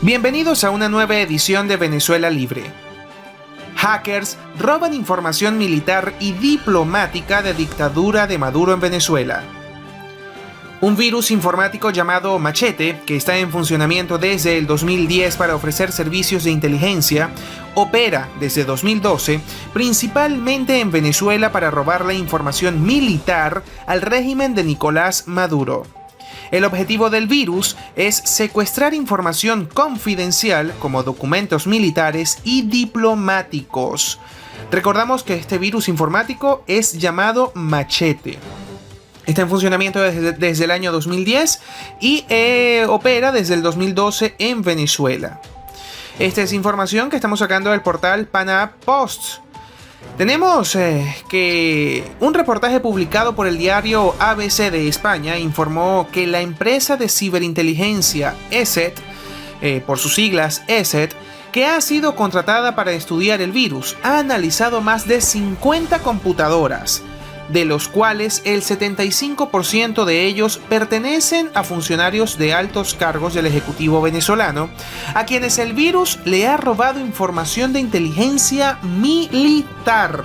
Bienvenidos a una nueva edición de Venezuela Libre. Hackers roban información militar y diplomática de dictadura de Maduro en Venezuela. Un virus informático llamado Machete, que está en funcionamiento desde el 2010 para ofrecer servicios de inteligencia, opera desde 2012 principalmente en Venezuela para robar la información militar al régimen de Nicolás Maduro. El objetivo del virus es secuestrar información confidencial como documentos militares y diplomáticos. Recordamos que este virus informático es llamado Machete. Está en funcionamiento desde el año 2010 y opera desde el 2012 en Venezuela. Esta es información que estamos sacando del portal Pana Post. Tenemos que un reportaje publicado por el diario ABC de España informó que la empresa de ciberinteligencia ESET, por sus siglas ESET, que ha sido contratada para estudiar el virus, ha analizado más de 50 computadoras, de los cuales el 75% de ellos pertenecen a funcionarios de altos cargos del Ejecutivo venezolano, a quienes el virus le ha robado información de inteligencia militar.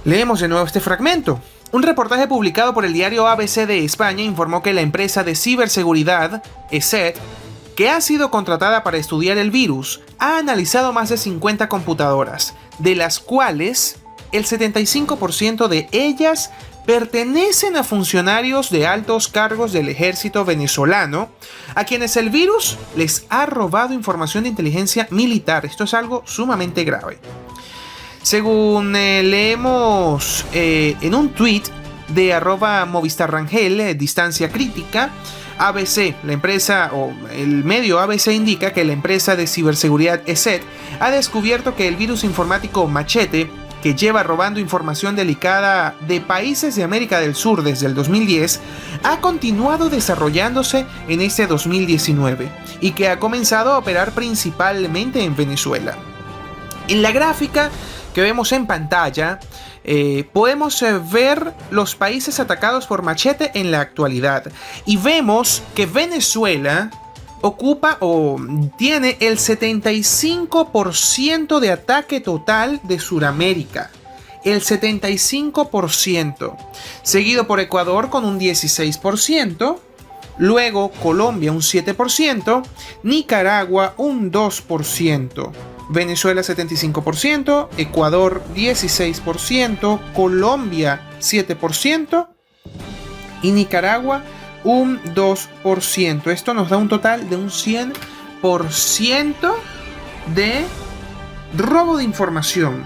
Leemos de nuevo este fragmento. Un reportaje publicado por el diario ABC de España informó que la empresa de ciberseguridad, ESET, que ha sido contratada para estudiar el virus, ha analizado más de 50 computadoras, de las cuales el 75% de ellas pertenecen a funcionarios de altos cargos del ejército venezolano, a quienes el virus les ha robado información de inteligencia militar. Esto es algo sumamente grave. Según leemos en un tweet de @movistarrangel, distancia crítica, ABC, la empresa o el medio ABC indica que la empresa de ciberseguridad ESET ha descubierto que el virus informático Machete, que lleva robando información delicada de países de América del Sur desde el 2010, ha continuado desarrollándose en este 2019 y que ha comenzado a operar principalmente en Venezuela. En la gráfica que vemos en pantalla, podemos ver los países atacados por Machete en la actualidad y vemos que Venezuela ocupa o tiene el 75% de ataque total de Sudamérica. El 75%. Seguido por Ecuador con un 16%. Luego Colombia un 7%. Nicaragua un 2%. Venezuela 75%. Ecuador 16%. Colombia 7%. Y Nicaragua un 2%. Esto nos da un total de un 100% de robo de información,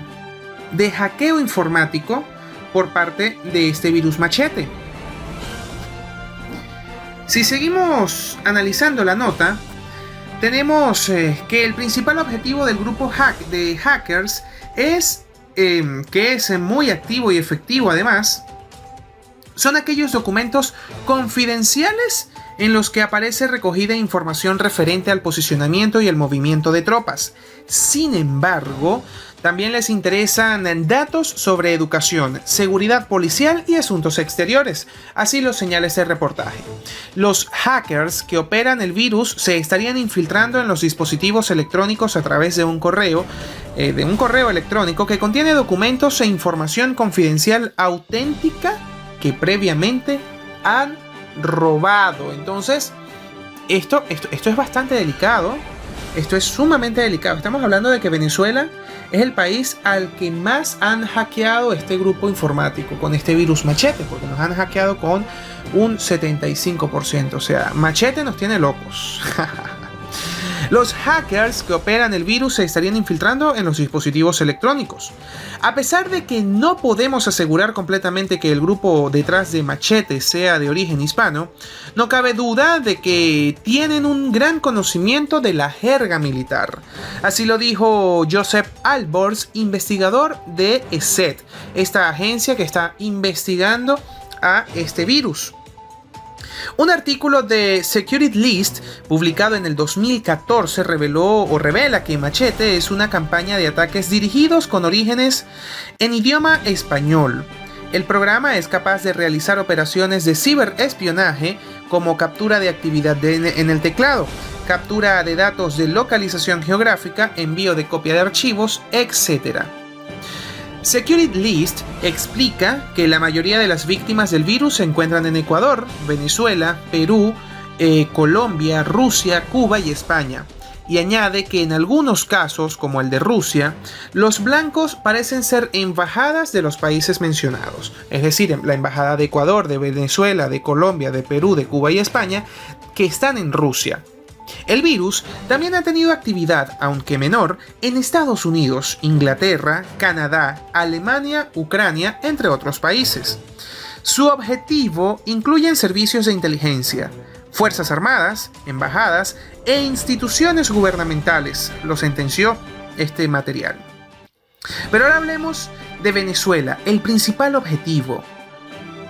de hackeo informático por parte de este virus Machete. Si seguimos analizando la nota, tenemos que el principal objetivo del grupo de hackers es, que es muy activo y efectivo además, son aquellos documentos confidenciales en los que aparece recogida información referente al posicionamiento y el movimiento de tropas. Sin embargo, también les interesan datos sobre educación, seguridad policial y asuntos exteriores. Así lo señala este reportaje. Los hackers que operan el virus se estarían infiltrando en los dispositivos electrónicos a través de un correo electrónico que contiene documentos e información confidencial auténtica que previamente han robado. Entonces, esto es bastante delicado. Esto es sumamente delicado. Estamos hablando de que Venezuela es el país al que más han hackeado este grupo informático con este virus Machete, porque nos han hackeado con un 75%. O sea, Machete nos tiene locos. Los hackers que operan el virus se estarían infiltrando en los dispositivos electrónicos. A pesar de que no podemos asegurar completamente que el grupo detrás de Machete sea de origen hispano, no cabe duda de que tienen un gran conocimiento de la jerga militar. Así lo dijo Josep Albors, investigador de ESET, esta agencia que está investigando a este virus. Un artículo de Security List publicado en el 2014 revela que Machete es una campaña de ataques dirigidos con orígenes en idioma español. El programa es capaz de realizar operaciones de ciberespionaje como captura de actividad en el teclado, captura de datos de localización geográfica, envío de copia de archivos, etc. Security List explica que la mayoría de las víctimas del virus se encuentran en Ecuador, Venezuela, Perú, Colombia, Rusia, Cuba y España. Y añade que en algunos casos, como el de Rusia, los blancos parecen ser embajadas de los países mencionados. Es decir, la embajada de Ecuador, de Venezuela, de Colombia, de Perú, de Cuba y España, que están en Rusia. El virus también ha tenido actividad, aunque menor, en Estados Unidos, Inglaterra, Canadá, Alemania, Ucrania, entre otros países. Su objetivo incluye servicios de inteligencia, Fuerzas Armadas, embajadas e instituciones gubernamentales, lo sentenció este material. Pero ahora hablemos de Venezuela, el principal objetivo.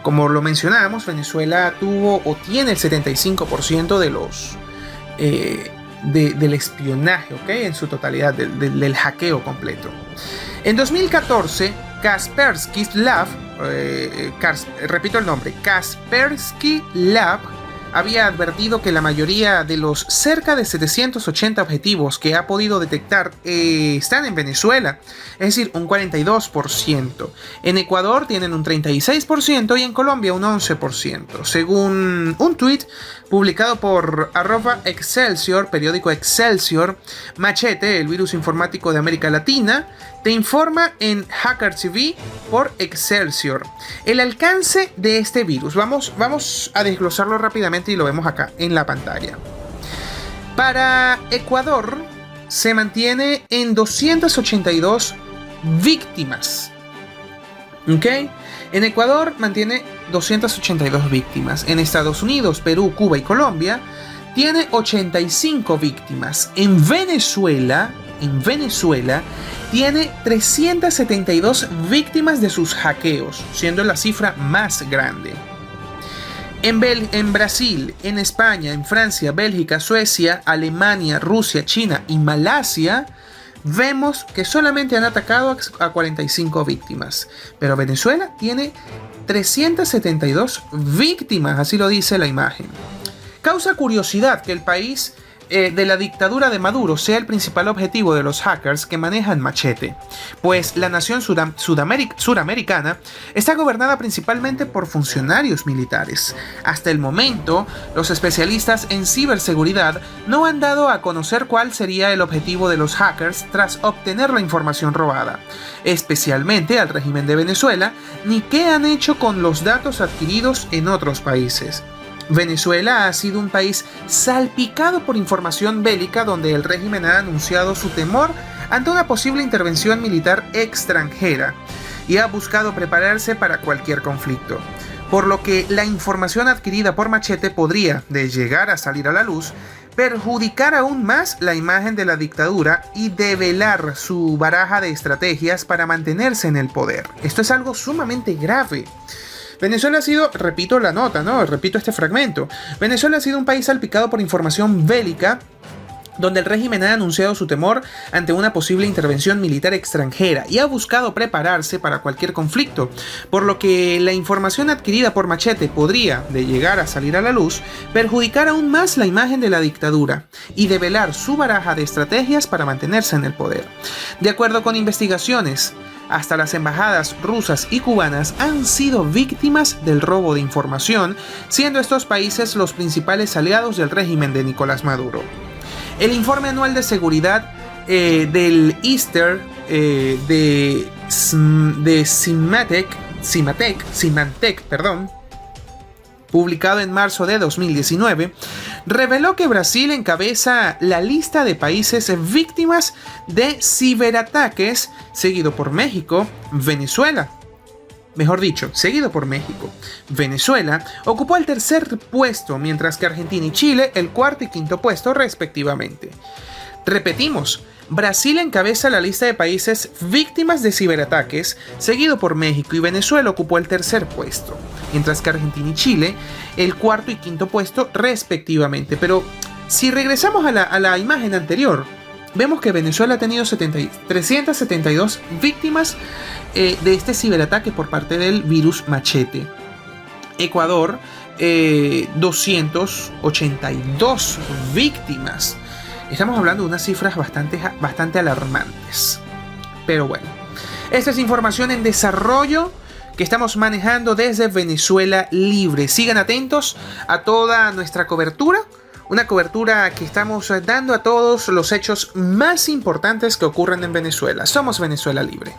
Como lo mencionamos, Venezuela tuvo o tiene el 75% de los del espionaje, ¿okay? En su totalidad, del hackeo completo. En 2014, Kaspersky Lab, repito el nombre, Kaspersky Lab, había advertido que la mayoría de los cerca de 780 objetivos que ha podido detectar están en Venezuela, es decir, un 42%. En Ecuador tienen un 36% y en Colombia un 11%. Según un tweet publicado por @Excelsior, periódico Excelsior, Machete, el virus informático de América Latina, te informa en Hacker TV por Excelsior. El alcance de este virus, vamos a desglosarlo rápidamente y lo vemos acá en la pantalla. Para Ecuador se mantiene en 282 víctimas. ¿Ok? En Ecuador mantiene 282 víctimas. En Estados Unidos, Perú, Cuba y Colombia tiene 85 víctimas. En Venezuela tiene 372 víctimas de sus hackeos, siendo la cifra más grande. En Brasil, en España, en Francia, Bélgica, Suecia, Alemania, Rusia, China y Malasia, vemos que solamente han atacado a 45 víctimas. Pero Venezuela tiene 372 víctimas, así lo dice la imagen. Causa curiosidad que el país de la dictadura de Maduro sea el principal objetivo de los hackers que manejan Machete, pues la nación suramericana está gobernada principalmente por funcionarios militares. Hasta el momento, los especialistas en ciberseguridad no han dado a conocer cuál sería el objetivo de los hackers tras obtener la información robada, especialmente al régimen de Venezuela, ni qué han hecho con los datos adquiridos en otros países. Venezuela ha sido un país salpicado por información bélica donde el régimen ha anunciado su temor ante una posible intervención militar extranjera y ha buscado prepararse para cualquier conflicto, por lo que la información adquirida por Machete podría, de llegar a salir a la luz, perjudicar aún más la imagen de la dictadura y develar su baraja de estrategias para mantenerse en el poder. Esto es algo sumamente grave. Venezuela ha sido, repito la nota, repito este fragmento. Venezuela ha sido un país salpicado por información bélica donde el régimen ha anunciado su temor ante una posible intervención militar extranjera y ha buscado prepararse para cualquier conflicto, por lo que la información adquirida por Machete podría, de llegar a salir a la luz, perjudicar aún más la imagen de la dictadura y develar su baraja de estrategias para mantenerse en el poder. De acuerdo con investigaciones, hasta las embajadas rusas y cubanas han sido víctimas del robo de información, siendo estos países los principales aliados del régimen de Nicolás Maduro. El informe anual de seguridad del Easter de Symantec, publicado en marzo de 2019, reveló que Brasil encabeza la lista de países víctimas de ciberataques, seguido por México, Venezuela. Mejor dicho, seguido por México. Venezuela ocupó el tercer puesto, mientras que Argentina y Chile el cuarto y quinto puesto respectivamente. Repetimos, Brasil encabeza la lista de países víctimas de ciberataques, seguido por México, y Venezuela ocupó el tercer puesto, mientras que Argentina y Chile el cuarto y quinto puesto respectivamente. Pero si regresamos a la imagen anterior, vemos que Venezuela ha tenido 372 víctimas de este ciberataque por parte del virus Machete. Ecuador 282 víctimas. Estamos hablando de unas cifras bastante alarmantes. Pero bueno, esta es información en desarrollo que estamos manejando desde Venezuela Libre. Sigan atentos a toda nuestra cobertura. Una cobertura que estamos dando a todos los hechos más importantes que ocurren en Venezuela. Somos Venezuela Libre.